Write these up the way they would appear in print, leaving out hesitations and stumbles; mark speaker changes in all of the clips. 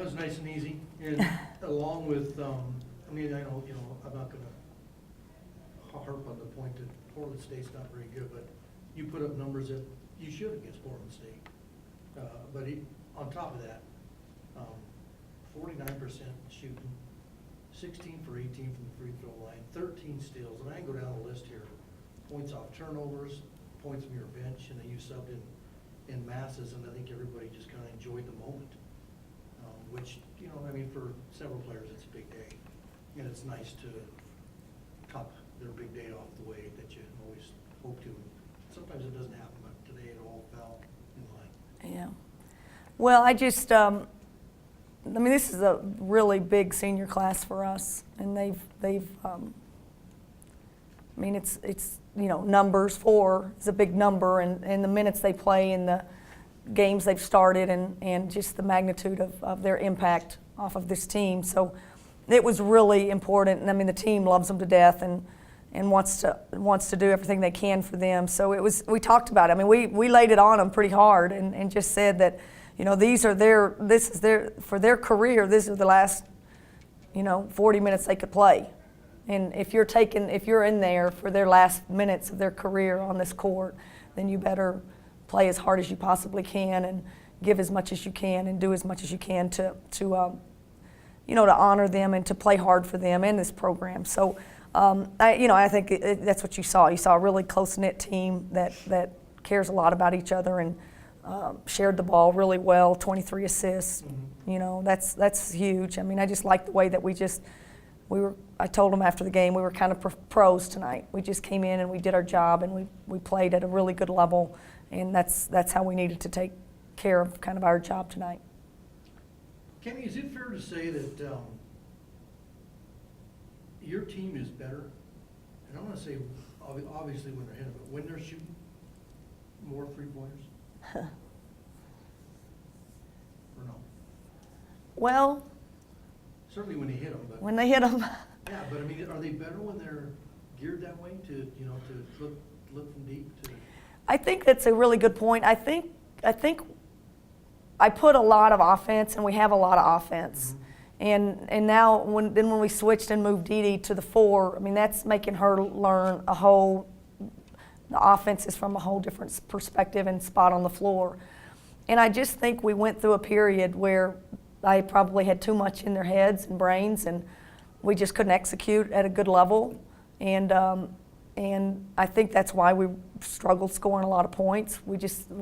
Speaker 1: was nice and easy, and along with, I mean, I know, I'm not gonna harp on the point that Portland State's not very good, but you put up numbers that you should against Portland State. But on top of that, 49% shooting, 16 for 18 from the free throw line, 13 steals, and I can go down the list here. Points off turnovers, points from your bench, and then you subbed in masses, and I think everybody just kind of enjoyed the moment. Which, I mean, for several players, it's a big day, and it's nice to top their big day off the way that you always hope to. Sometimes it doesn't happen, but today it all fell in line.
Speaker 2: Yeah. Well, I just, I mean, this is a really big senior class for us, and they've I mean, it's numbers, 4 is a big number, and the minutes they play and the games they've started and just the magnitude of their impact off of this team. So it was really important, and I mean, the team loves them to death and wants to do everything they can for them. So we talked about it. I mean, we laid it on them pretty hard and just said that, for their career, these are the last, 40 minutes they could play. And if you're in there for their last minutes of their career on this court, then you better play as hard as you possibly can and give as much as you can and do as much as you can to honor them and to play hard for them and this program. So, I think that's what you saw. You saw a really close-knit team that cares a lot about each other and shared the ball really well. 23 assists. Mm-hmm. That's huge. I mean, I just like the way that I told them after the game we were kind of pros tonight. We just came in and we did our job and we played at a really good level, and that's how we needed to take care of kind of our job tonight.
Speaker 1: Kamie, is it fair to say that your team is better? And I want to say obviously when they're hitting, but when they're shooting more three-pointers? Or no?
Speaker 2: Well,
Speaker 1: certainly when they hit them. But
Speaker 2: when they hit them.
Speaker 1: Yeah, but I mean, are they better when they're geared that way to look from deep to?
Speaker 2: I think that's a really good point. I think I put a lot of offense, and we have a lot of offense. Mm-hmm. And now when we switched and moved Dee Dee to the 4, I mean, that's making her learn the offense is from a whole different perspective and spot on the floor. And I just think we went through a period where I probably had too much in their heads and brains, and we just couldn't execute at a good level. And I think that's why we struggled scoring a lot of points. We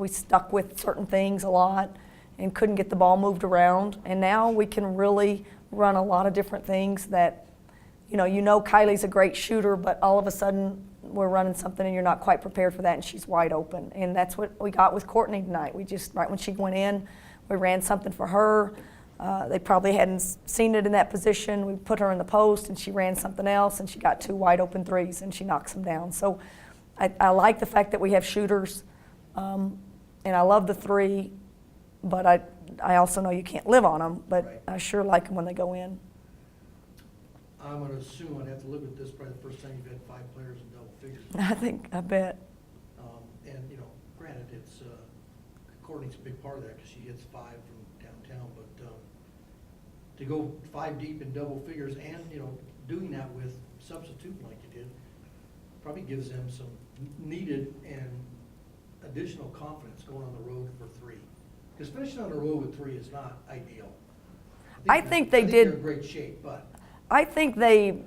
Speaker 2: stuck with certain things a lot and couldn't get the ball moved around. And now we can really run a lot of different things that, Kylie's a great shooter, but all of a sudden we're running something and you're not quite prepared for that, and she's wide open. And that's what we got with Courtney tonight. We just, right when she went in, we ran something for her. They probably hadn't seen it in that position. We put her in the post, and she ran something else, and she got 2 wide open threes, and she knocks them down. So I like the fact that we have shooters, and I love the 3, but I also know you can't live on them, but right. I sure like them when they go in.
Speaker 1: I'm going to assume I'd have to look at this probably the first time you've had 5 players in double figures.
Speaker 2: I bet.
Speaker 1: And, granted, it's Courtney's a big part of that because she hits 5 from downtown, but to go 5 deep in double figures and, doing that with substituting like you did probably gives them some needed and additional confidence going on the road for 3. Because finishing on the road with 3 is not ideal.
Speaker 2: I think
Speaker 1: they're in great shape, but
Speaker 2: I think they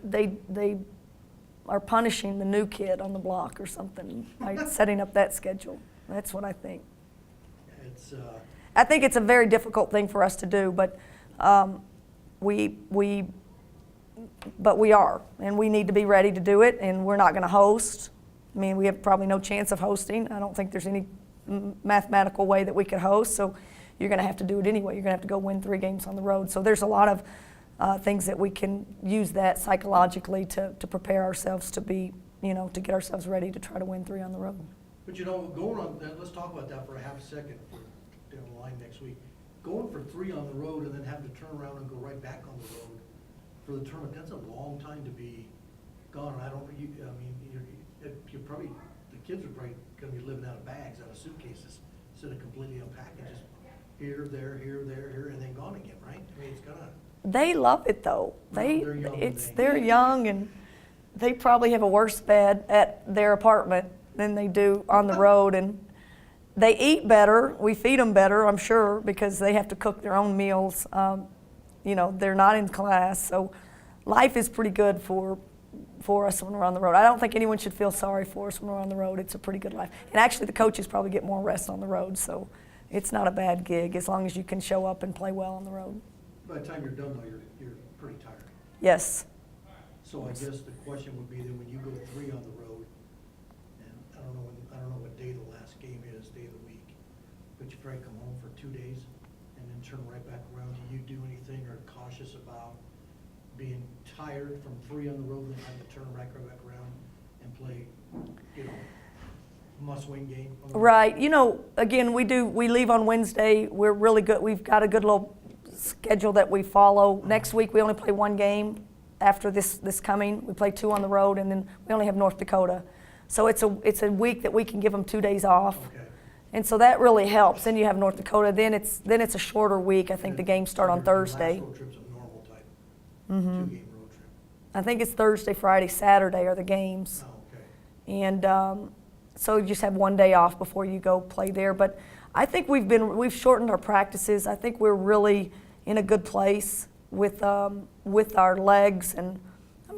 Speaker 2: are punishing the new kid on the block or something by setting up that schedule. That's what I think. I think it's a very difficult thing for us to do, but we are, and we need to be ready to do it, and we're not going to host. I mean, we have probably no chance of hosting. I don't think there's any mathematical way that we could host, so you're going to have to do it anyway. You're going to have to go win 3 games on the road. So there's a lot of things that we can use that psychologically to prepare ourselves to be, to get ourselves ready to try to win 3 on the road.
Speaker 1: But going on, let's talk about that for a half a second down the line next week. Going for 3 on the road and then having to turn around and go right back on the road for the tournament, that's a long time to be gone. You're probably, the kids are probably going to be living out of bags, out of suitcases, instead of completely unpacking, just here, there, and then gone again, right? I mean,
Speaker 2: They love it though.
Speaker 1: They're young,
Speaker 2: They're young, and they probably have a worse bed at their apartment than they do on the road, and they eat better. We feed them better, I'm sure, because they have to cook their own meals. They're not in class, so life is pretty good for us when we're on the road. I don't think anyone should feel sorry for us when we're on the road. It's a pretty good life. And actually, the coaches probably get more rest on the road, so it's not a bad gig as long as you can show up and play well on the road.
Speaker 1: By the time you're done, though, you're pretty tired.
Speaker 2: Yes.
Speaker 1: So I guess the question would be then when you go 3 on the road, and I don't know what day the last game is, day of the week, but you probably come home for 2 days and then turn right back around. Do you do anything or cautious about being tired from 3 on the road and then having to turn right back around and play, must-win game?
Speaker 2: Right. Again, we leave on Wednesday. We're really good. We've got a good little schedule that we follow. Next week we only play 1 game. After this coming, we play 2 on the road, and then we only have North Dakota. So it's a week that we can give them 2 days off.
Speaker 1: Okay.
Speaker 2: And so that really helps. Then you have North Dakota. Then it's a shorter week. I think the games start on Thursday.
Speaker 1: Your last road trip's a normal type 2-game road trip.
Speaker 2: I think it's Thursday, Friday, Saturday are the games.
Speaker 1: Oh, okay.
Speaker 2: And so you just have 1 day off before you go play there. But I think we've shortened our practices. I think we're really in a good place with our legs. And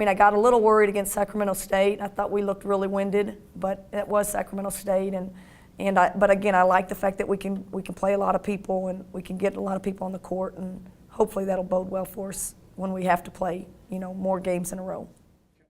Speaker 2: I got a little worried against Sacramento State. I thought we looked really winded, but it was Sacramento State. But again, I like the fact that we can play a lot of people and we can get a lot of people on the court, and hopefully that'll bode well for us when we have to play more games in a row.